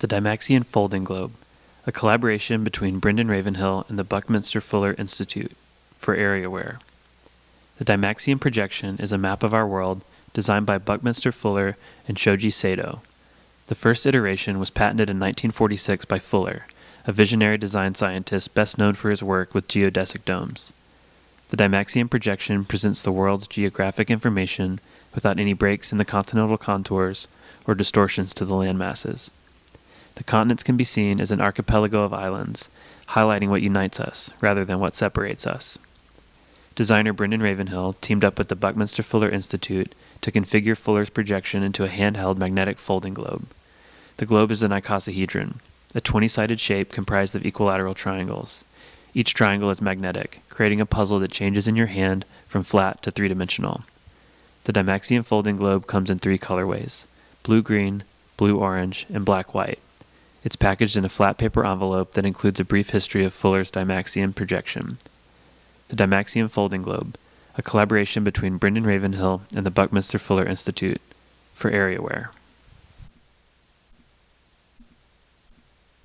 The Dymaxion Folding Globe, a collaboration between Brendan Ravenhill and the Buckminster Fuller Institute for Areaware. The Dymaxion projection is a map of our world designed by Buckminster Fuller and Shoji Sato. The first iteration was patented in 1946 by Fuller, a visionary design scientist best known for his work with geodesic domes. The Dymaxion projection presents the world's geographic information without any breaks in the continental contours or distortions to the land masses. The continents can be seen as an archipelago of islands, highlighting what unites us rather than what separates us. Designer Brendan Ravenhill teamed up with the Buckminster Fuller Institute to configure Fuller's projection into a handheld magnetic folding globe. The globe is an icosahedron, a 20-sided shape comprised of equilateral triangles. Each triangle is magnetic, creating a puzzle that changes in your hand from flat to three-dimensional. The Dymaxion folding globe comes in 3 colorways: blue-green, blue-orange, and black-white. It's packaged in a flat paper envelope that includes a brief history of Fuller's Dymaxion projection. The Dymaxion Folding Globe, a collaboration between Brendan Ravenhill and the Buckminster Fuller Institute for Areaware.